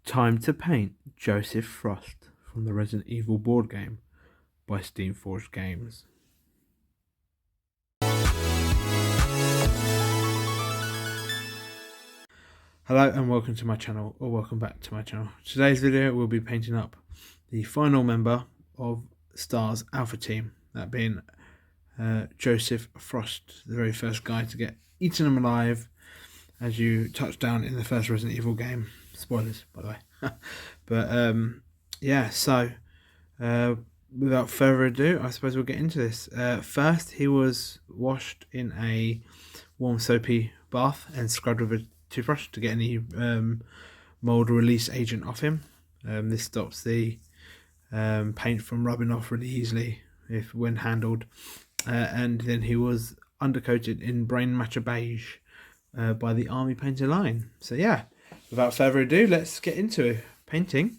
Time to paint Joseph Frost from the Resident Evil board game by Steamforged Games. Hello and welcome to my channel, or welcome back to my channel. Today's video we'll be painting up the final member of S.T.A.R.S Alpha team, that being Joseph Frost, the very first guy to get eaten alive as you touch down in the first Resident Evil game. Spoilers, by the way. But yeah, so without further ado, I suppose we'll get into this. First, he was washed in a warm soapy bath and scrubbed with a toothbrush to get any mold release agent off him. This stops the paint from rubbing off really easily when handled. And then he was undercoated in Brain Matcha Beige by the Army Painter line. So yeah, without further ado, let's get into painting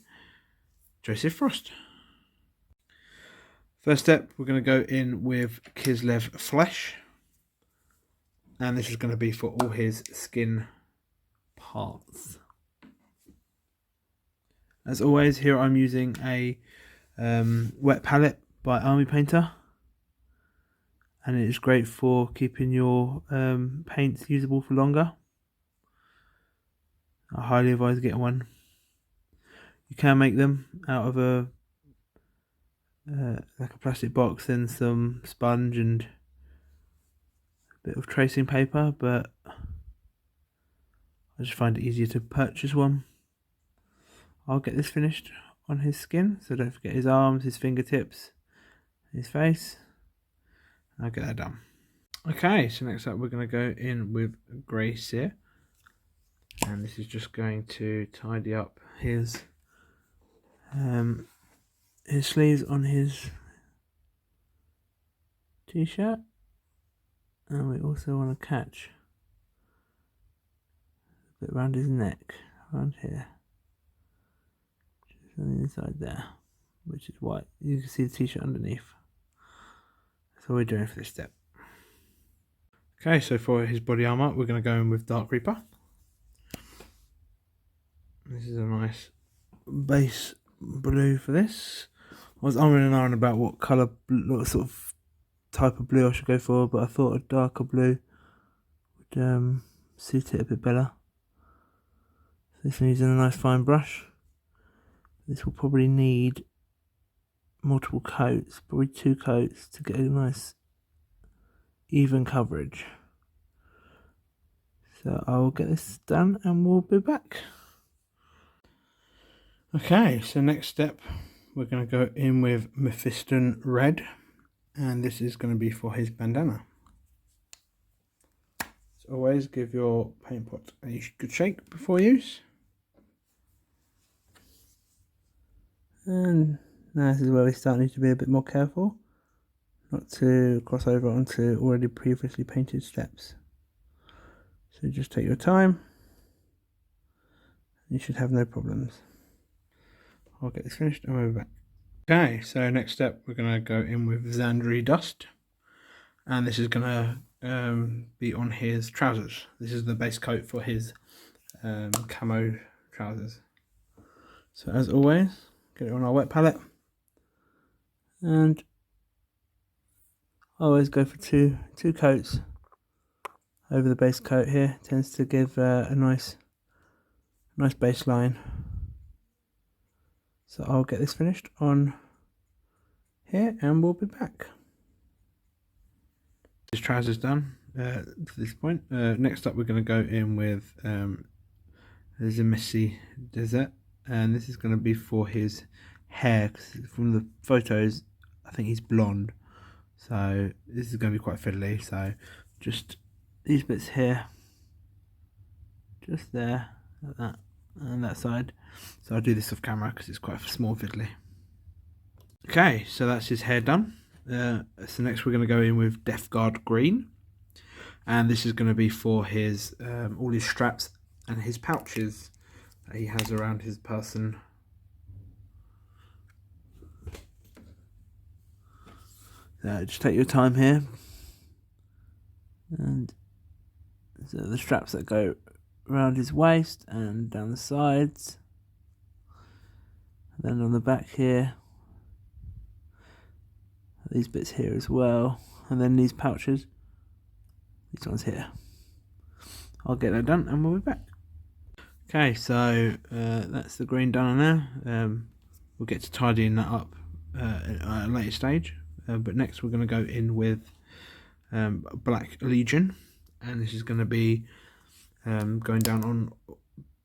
Joseph Frost. First step, we're going to go in with Kislev Flesh, and this is going to be for all his skin parts. As always, here I'm using a wet palette by Army Painter, and it is great for keeping your paints usable for longer. I highly advise getting one. You can make them out of a like a plastic box and some sponge and a bit of tracing paper, but I just find it easier to purchase one. I'll get this finished on his skin, so don't forget his arms, his fingertips, his face. I'll get that done. Okay, so next up we're going to go in with Grey Seer, and this is just going to tidy up his sleeves on his t-shirt, and we also want to catch a bit around his neck, around here, just on the inside there, which is white. You can see the t-shirt underneath. That's all we're doing for this step. Okay, so for his body armor, we're going to go in with Dark Reaper. This is a nice base blue for this. I was umming and ahhing about what colour, what sort of type of blue I should go for, but I thought a darker blue would suit it a bit better. So this one using a nice fine brush. This will probably need multiple coats, probably 2 coats to get a nice even coverage. So I'll get this done and we'll be back. Okay, so next step, we're going to go in with Mephiston Red, and this is going to be for his bandana. As always, give your paint pot a good shake before use. And now this is where we start need to be a bit more careful not to cross over onto already previously painted steps. So just take your time, you should have no problems. I'll get this finished and we'll be back. Okay, so next step we're going to go in with Zandri Dust, and this is going to be on his trousers. This is the base coat for his camo trousers. So as always, get it on our wet palette, and I always go for two coats over the base coat here. Tends to give a nice baseline. So I'll get this finished on here and we'll be back. His trousers done to this point. Next up we're going to go in with Zamesi Desert, and this is going to be for his hair, because from the photos I think he's blonde, so this is going to be quite fiddly. So just these bits here, just there, like that, and that side. So I'll do this off camera because it's quite small fiddly. Okay, so that's his hair done. So next we're going to go in with Deathguard Green, and this is going to be for his all his straps and his pouches that he has around his person. So just take your time here, and so the straps that go around his waist and down the sides. Then on the back here, these bits here as well, and then these pouches, these ones here. I'll get that done and we'll be back. Okay, so that's the green done now. We'll get to tidying that up at a later stage, but next we're going to go in with Black Legion, and this is going to be going down on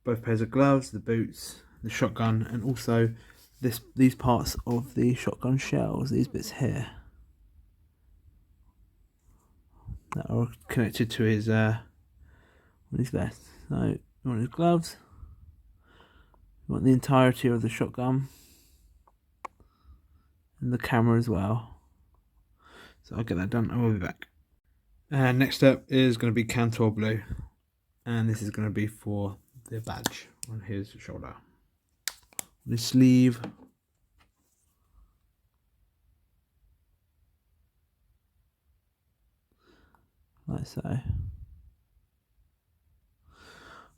both pairs of gloves, the boots, the shotgun, and also these parts of the shotgun shells, these bits here that are connected to his vest. So you want his gloves, you want the entirety of the shotgun, and the camera as well. So I'll get that done and we'll be back. And next up is going to be Kantor Blue, and this is going to be for the badge on his shoulder, on his sleeve. Like so. I'm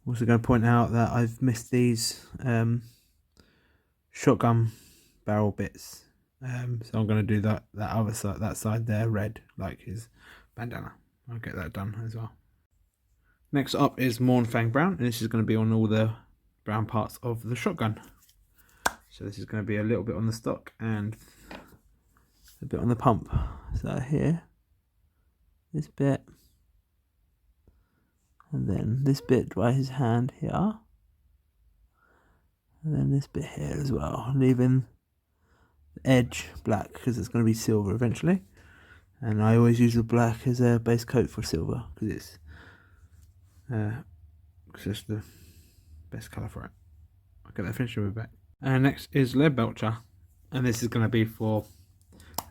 also going to point out that I've missed these shotgun barrel bits, so I'm going to do that other side, that side there, red like his bandana. I'll get that done as well. Next up is Mournfang Brown, and this is going to be on all the brown parts of the shotgun. So this is going to be a little bit on the stock and a bit on the pump. So here, this bit, and then this bit by his hand here, and then this bit here as well, leaving the edge black because it's going to be silver eventually. And I always use the black as a base coat for silver because it's the best colour for it. I'll get that finished and we'll be back. And next is Leadbelcher, and this is going to be for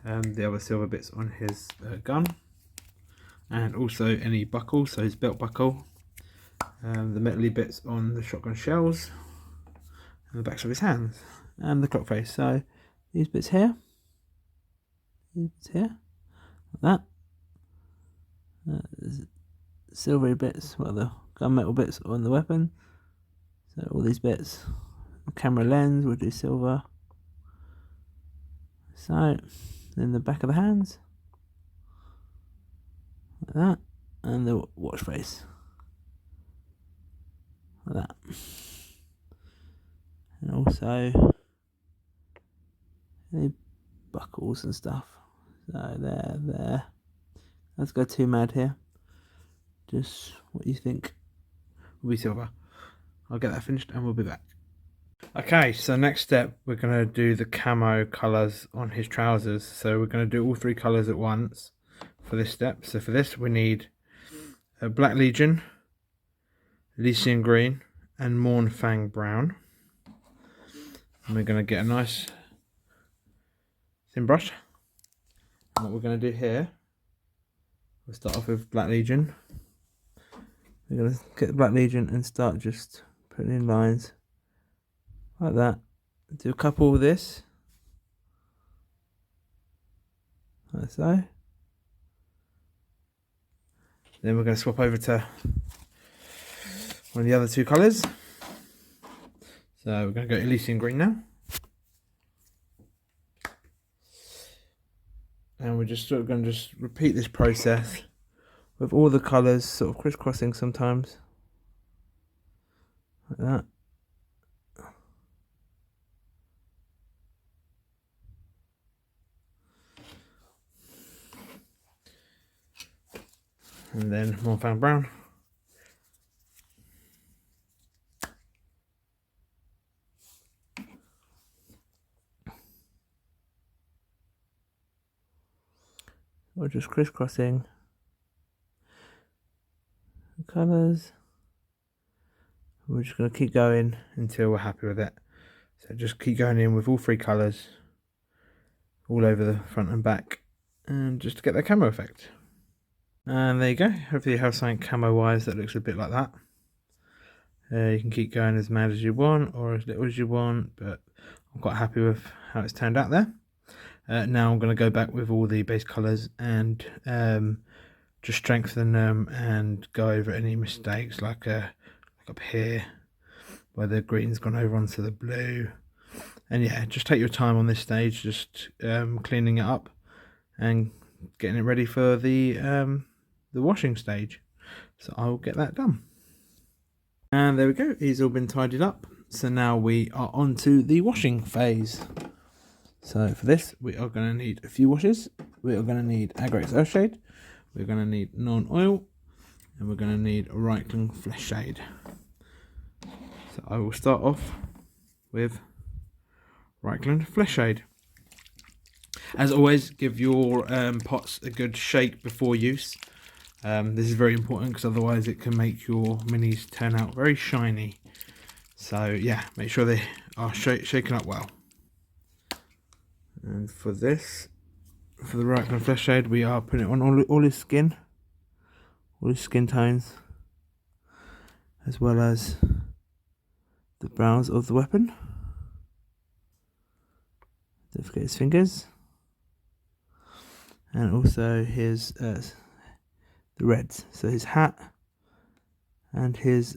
the other silver bits on his gun, and also any buckles, so his belt buckle, the metally bits on the shotgun shells, and the backs of his hands, and the clock face. So these bits here, like that. Silvery bits, well, the gunmetal bits on the weapon. So all these bits, the camera lens will do silver. So then the back of the hands, like that, and the watch face, like that. And also any buckles and stuff. So there. Let's go too mad here. Just what you think will be silver. I'll get that finished and we'll be back. Okay, so next step, we're going to do the camo colours on his trousers. So we're going to do all three colours at once for this step. So for this we need a Black Legion, Elysian Green, and Mournfang Brown. And we're going to get a nice thin brush. And what we're going to do here, we'll start off with Black Legion. We're going to get the Black Legion and start just putting in lines like that. Do a couple of this, like so. Then we're going to swap over to one of the other two colours. So we're going to go Elysian Green now. And we're just sort of going to just repeat this process with all the colours, sort of crisscrossing sometimes, like that. And then Mournfang Brown. We're just crisscrossing the colours. We're just going to keep going until we're happy with it. So just keep going in with all three colours all over the front and back, and just to get that camo effect. And there you go. Hopefully you have something camo wise that looks a bit like that. You can keep going as mad as you want or as little as you want, but I'm quite happy with how it's turned out there. Now I'm going to go back with all the base colours and just strengthen them and go over any mistakes, like up here where the green's gone over onto the blue, And yeah, just take your time on this stage, just cleaning it up and getting it ready for the washing stage. So I'll get that done. And there we go, he's all been tidied up. So now we are on to the washing phase. So for this, we are going to need a few washes. We are going to need Agrax Earthshade, we're going to need Nuln Oil, and we're going to need Reikland Fleshshade. So I will start off with Reikland Fleshshade. As always, give your pots a good shake before use. This is very important because otherwise it can make your minis turn out very shiny. So yeah, make sure they are shaken up well. And for this, for the Reikland Fleshshade, we are putting it on all his skin tones, as well as the brows of the weapon. Don't forget his fingers, and also his the reds, so his hat and his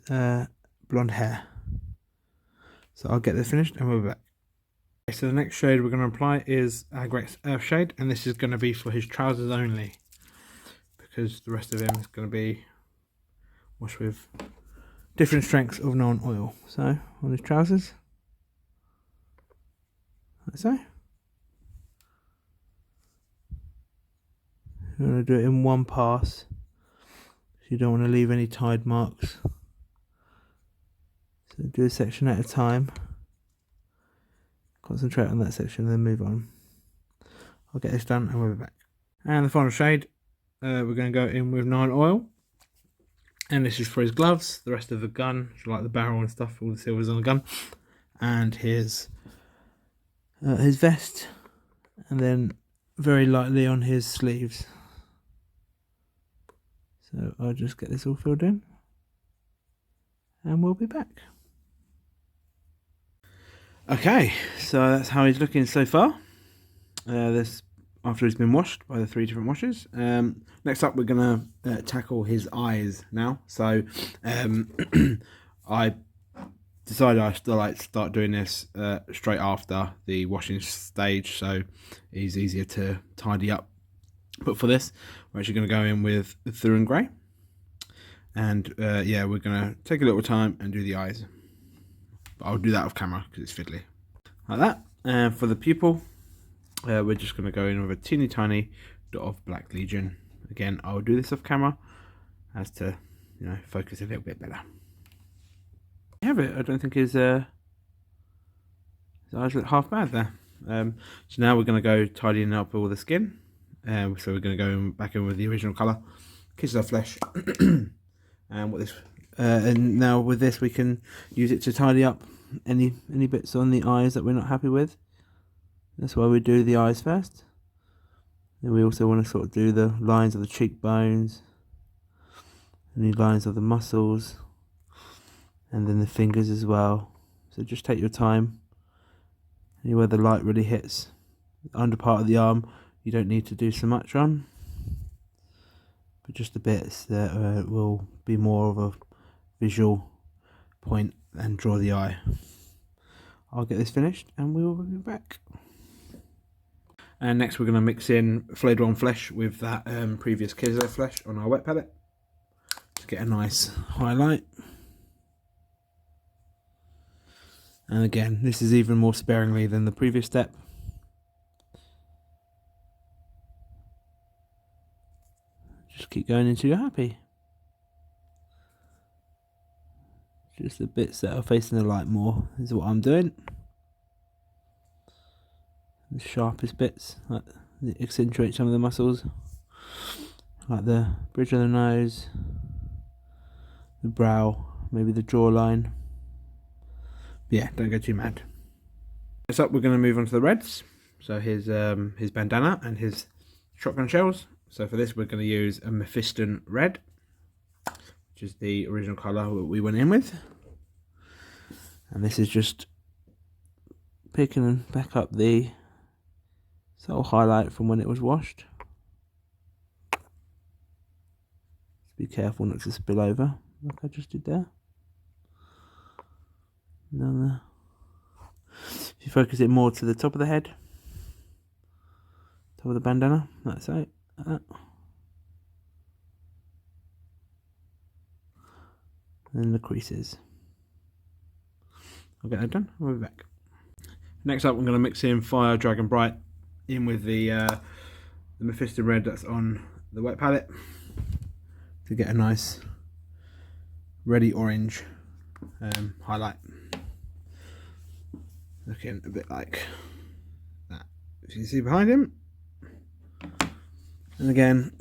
blonde hair. So I'll get this finished and we'll be back. Okay, so the next shade we're going to apply is Agrax Earthshade, and this is going to be for his trousers only, because the rest of him is going to be washed with different strengths of Nuln Oil. So on his trousers, like so. You want to do it in one pass, so you don't want to leave any tide marks. So do a section at a time. Concentrate on that section and then move on. I'll get this done and we'll be back. And the final shade, we're going to go in with Nuln Oil. And this is for his gloves, the rest of the gun, like the barrel and stuff, all the silvers on the gun. And his vest. And then very lightly on his sleeves. So I'll just get this all filled in. And we'll be back. Okay, so that's how he's looking so far. This after he's been washed by the 3 different washes. Next up, we're gonna tackle his eyes now. So I decided I still like to start doing this straight after the washing stage, so it's easier to tidy up. But for this, we're actually going to go in with Ulthuan Grey, and yeah, we're going to take a little time and do the eyes. But I'll do that off camera because it's fiddly. Like that. And for the pupil, we're just going to go in with a teeny tiny dot of Black Legion. Again, I'll do this off camera as to, you know, focus a little bit better. Have it. I don't think his eyes look half bad there. So now we're going to go tidying up all the skin. So we're going to go back in with the original colour, Kislev Flesh. And what this, and now with this we can use it to tidy up any bits on the eyes that we're not happy with. That's why we do the eyes first. Then we also want to sort of do the lines of the cheekbones, any lines of the muscles, and then the fingers as well. So just take your time. Anywhere the light really hits the under part of the arm, you don't need to do so much on, but just the bits that will be more of a visual point and draw the eye. I'll get this finished and we will be back. And next we're going to mix in Flayed One Flesh with that previous Kislev Flesh on our wet palette to get a nice highlight. And again, this is even more sparingly than the previous step. Just keep going until you're happy. Just the bits that are facing the light more is what I'm doing. The sharpest bits, like that accentuate some of the muscles, like the bridge of the nose, the brow, maybe the jawline. But yeah, don't go too mad. Next up, we're going to move on to the reds. So his bandana and his shotgun shells. So for this, we're going to use a Mephiston Red, which is the original colour that we went in with. And this is just picking back up the subtle highlight from when it was washed. Just be careful not to spill over, like I just did there. Now, if If you focus it more to the top of the head, top of the bandana, that's it. And then the creases. I'll get that done. I'll be back. Next up, I'm going to mix in Fire Dragon Bright in with the Mephiston Red that's on the wet palette to get a nice reddy orange highlight. Looking a bit like that, if you can see behind him. And again,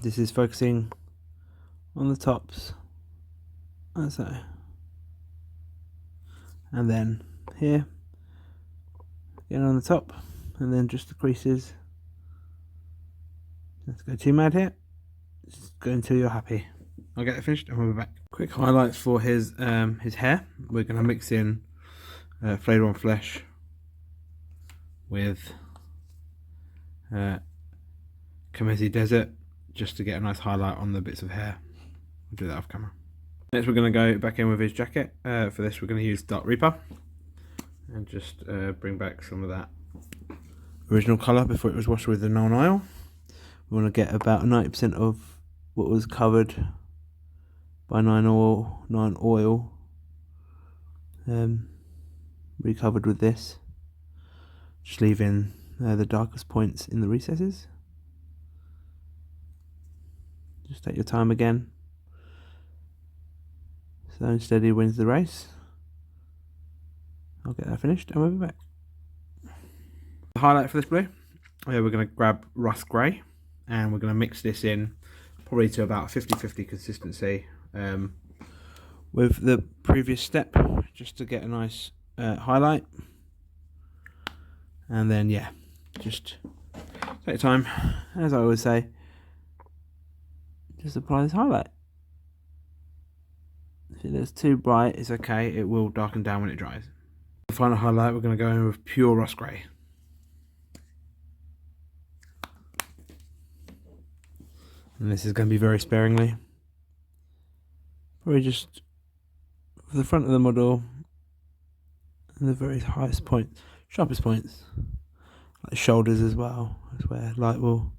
this is focusing on the tops, like so. And then here, again on the top, and then just the creases. Let's go too mad here. Just go until you're happy. I'll get it finished and we'll be back. Quick highlights for his hair. We're going to mix in Flayed One Flesh with Zamesi Desert, just to get a nice highlight on the bits of hair. We'll do that off camera. Next we're going to go back in with his jacket. For this we're going to use Dark Reaper and just bring back some of that original colour before it was washed with the Nuln Oil. We want to get about 90% of what was covered by Nuln Oil recovered with this, just leaving the darkest points in the recesses. Just take your time again. Slow and steady wins the race. I'll get that finished and we'll be back. The highlight for this blue, we're going to grab Russ Grey and we're going to mix this in probably to about 50-50 consistency with the previous step, just to get a nice highlight. And then yeah, just take your time, as I always say, just apply this highlight. If it looks too bright, it's okay, it will darken down when it dries. The final highlight, we're going to go in with pure Russ Grey. And this is going to be very sparingly. Probably just for the front of the model and the very highest point, sharpest points, like shoulders as well. That's where light will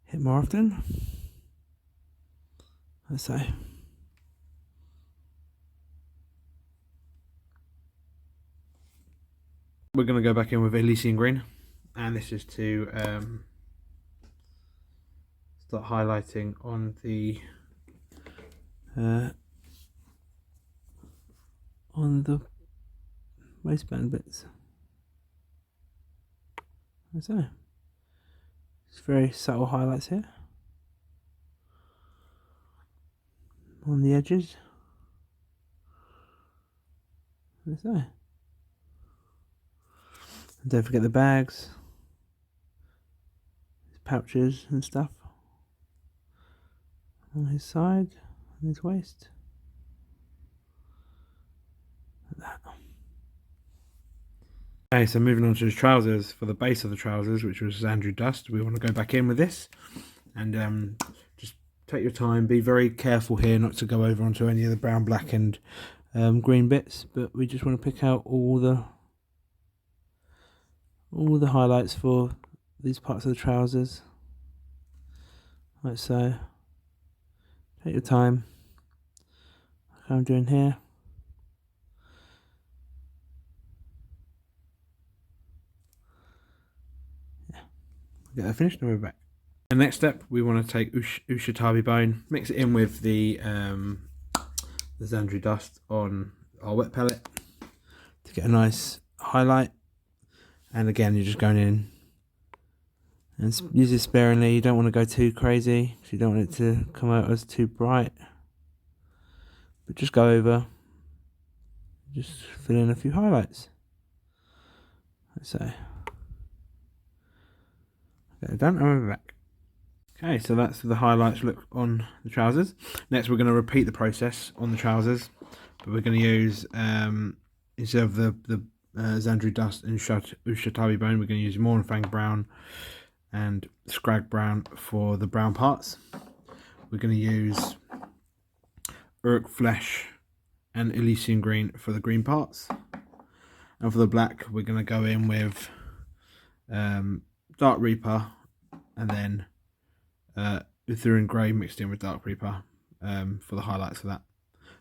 hit more often. Let's say. We're going to go back in with Elysian Green, and this is to start highlighting on the waistband bits. Like so. It's very subtle highlights here on the edges. Like so. And don't forget the bags, his pouches and stuff on his side and his waist. Like that. Okay, so moving on to his trousers. For the base of the trousers, which was Zandri Dust, we want to go back in with this and just take your time. Be very careful here not to go over onto any of the brown, black and green bits, but we just want to pick out all the highlights for these parts of the trousers, like so. Take your time, like I'm doing here. Yeah, get that finished and we're back. The next step, we want to take Ushabti Bone, mix it in with the Zandri Dust on our wet palette to get a nice highlight. And again, you're just going in and use it sparingly. You don't want to go too crazy, because you don't want it to come out as too bright. But just go over, just fill in a few highlights. Let's say. Get it done, and we're back. Okay, so that's the highlights look on the trousers. Next, we're going to repeat the process on the trousers, but we're going to use instead of the Zandri Dust and Ushabti Bone, we're going to use Mournfang Brown and Skrag Brown for the brown parts. We're going to use Orruk Flesh and Elysian Green for the green parts. And for the black, we're going to go in with Dark Reaper and then Ulthuan Grey mixed in with Dark Reaper for the highlights of that.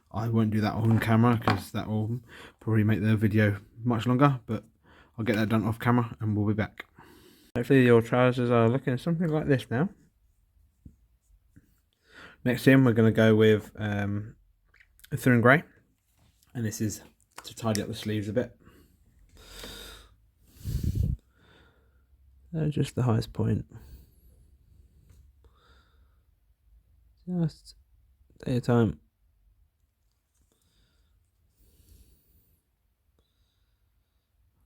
I won't do that on camera because that will probably make the video much longer, but I'll get that done off camera and we'll be back. Hopefully your trousers are looking something like this now. Next in, we're going to go with Ulthuan Grey, and this is to tidy up the sleeves a bit. Just the highest point. Just take your time.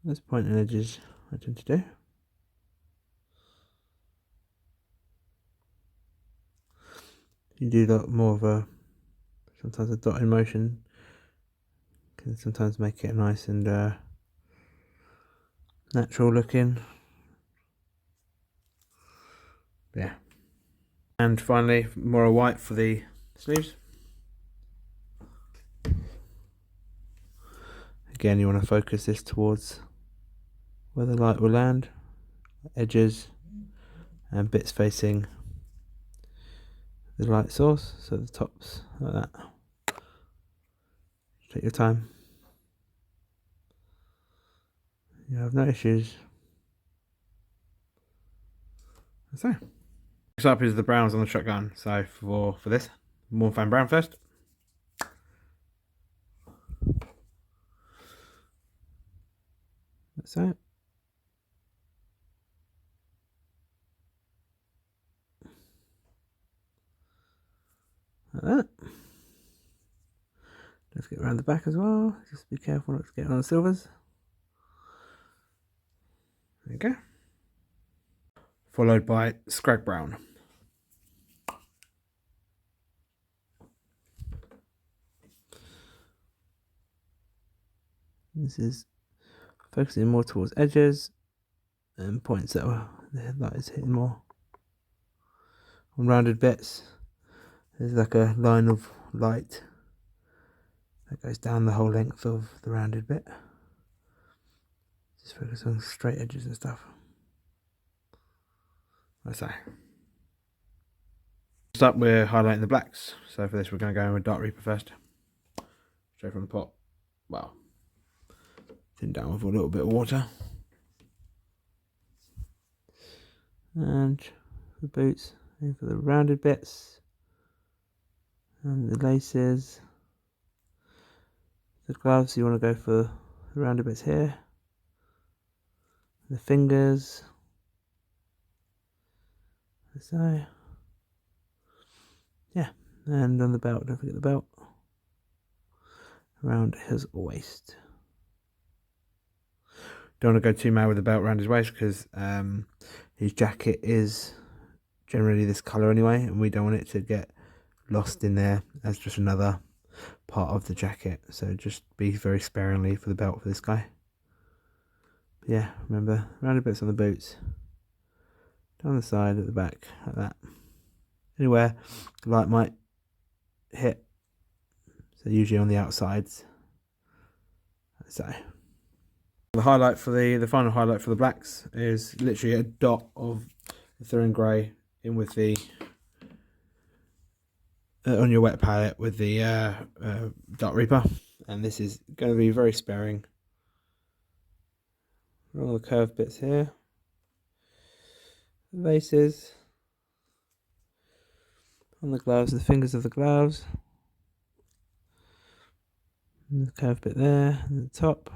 Those pointing edges I tend to do. You do that more of a, sometimes a dot in motion can sometimes make it nice and natural looking. Yeah. And finally, more white for the sleeves. Again, you want to focus this towards where the light will land, edges and bits facing the light source, so the tops like that. Take your time. You have no issues. So, next up is the browns on the shotgun. So for this, Mournfang Brown first. That's it. Like that. Let's get around the back as well. Just be careful not to get on the silvers. There you go. Followed by Skrag Brown. This is focusing more towards edges and points that the headlight is hitting more on rounded bits. There's like a line of light that goes down the whole length of the rounded bit. Just focus on straight edges and stuff. That's that. Next up, we're highlighting the blacks. So for this, we're going to go in with Dark Reaper first. Straight from the pot. Well, thin down with a little bit of water. And the boots, in for the rounded bits. And the laces. The gloves, you want to go for the rounded bits here. The fingers. So, yeah, and on the belt, don't forget the belt. Around his waist. Don't want to go too mad with the belt around his waist because his jacket is generally this colour anyway, and we don't want it to get lost in there as just another part of the jacket. So just be very sparingly for the belt for this guy. But yeah, remember, rounded bits on the boots. Down the side, at the back, like that. Anywhere the light might hit. So usually on the outsides. So the highlight for the final highlight for the blacks is literally a dot of Ulthuan Grey in with the on your wet palette with the Dark Reaper, and this is going to be very sparing. All the curved bits here, the laces, on the gloves, the fingers of the gloves, and the curved bit there, and the top.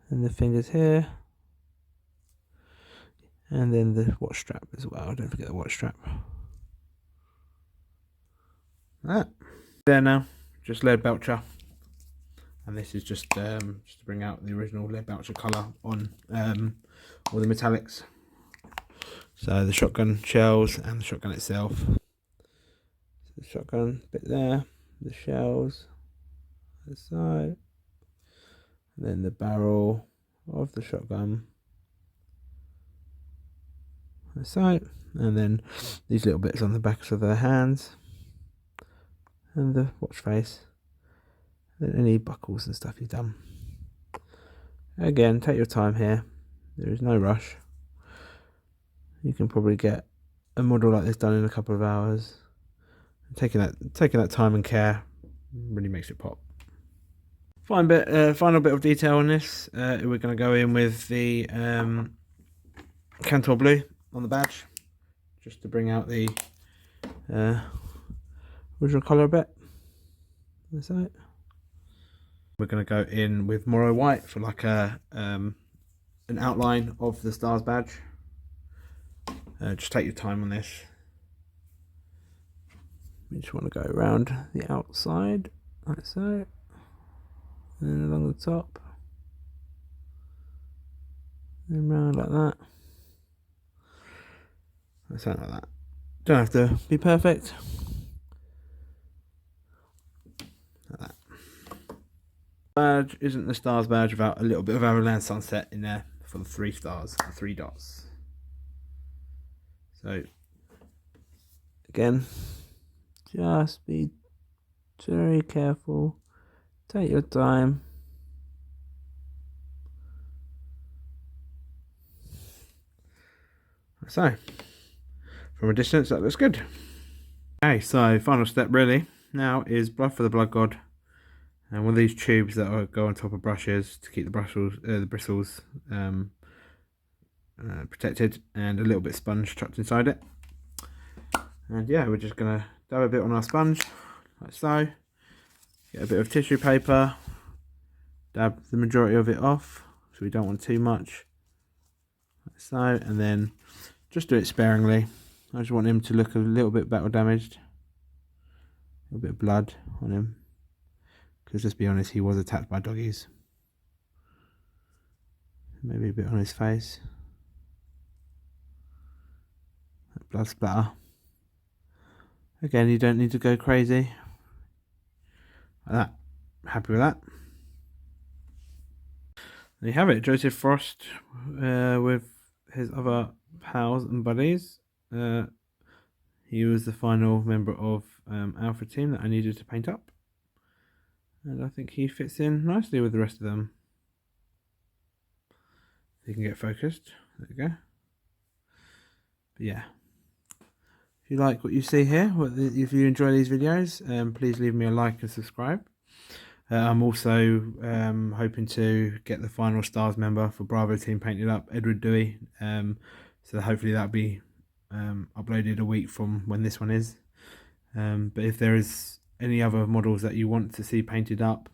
And the fingers here, and then the watch strap as well. Don't forget the watch strap. That there now, just Leadbelcher, and this is just to bring out the original Leadbelcher colour on all the metallics. So the shotgun shells and the shotgun itself. So the shotgun bit there, the shells, the side. And then the barrel of the shotgun, the side, and then these little bits on the backs of the hands, and the watch face, and any buckles and stuff you've done. Again, take your time here. There is no rush. You can probably get a model like this done in a couple of hours. Taking that time and care really makes it pop. Final bit of detail on this. We're going to go in with the Kantor Blue on the badge, just to bring out the original colour a bit. That's it. We're going to go in with Morrow White for like an outline of the S.T.A.R.S badge. Just take your time on this. We just want to go around the outside, like so, and then along the top, and round like that. Something like that. Don't have to be perfect. Like that. Badge isn't the S.T.A.R.S badge without a little bit of Averland Sunset in there for the 3 stars, the 3 dots. So again, just be very careful. Take your time. So, from a distance, that looks good. Okay, so final step really now is blood for the blood god, and one of these tubes that go on top of brushes to keep the bristles protected, and a little bit of sponge tucked inside it. And yeah, we're just gonna dab a bit on our sponge, like so. Get a bit of tissue paper, dab the majority of it off, so we don't want too much, like so, and then just do it sparingly. I just want him to look a little bit battle damaged, a little bit of blood on him, because let's be honest, he was attacked by doggies. Maybe a bit on his face. That blood splatter. Again, you don't need to go crazy. Like that. Happy with that. There you have it, Joseph Frost with his other pals and buddies. He was the final member of Alpha team that I needed to paint up, and I think he fits in nicely with the rest of them. You can get focused. There you go. But yeah, if you like what you see here, if you enjoy these videos, please leave me a like and subscribe. I'm also hoping to get the final S.T.A.R.S member for Bravo team painted up, Edward Dewey. So hopefully that'll be uploaded a week from when this one is. But if there is any other models that you want to see painted up,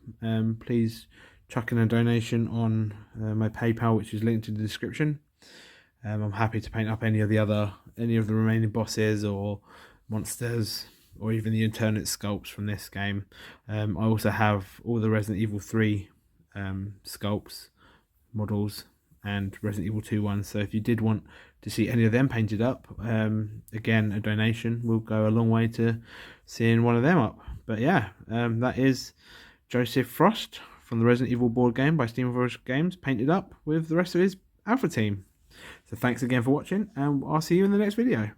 please chuck in a donation on my PayPal, which is linked in the description. I'm happy to paint up any of the remaining bosses or monsters, or even the alternate sculpts from this game. I also have all the Resident Evil 3 sculpts, models, and Resident Evil 2 ones. So if you did want to see any of them painted up, again, a donation will go a long way to seeing one of them up. But yeah, that is Joseph Frost from the Resident Evil board game by Steamforged Games, painted up with the rest of his Alpha team. So thanks again for watching, and I'll see you in the next video.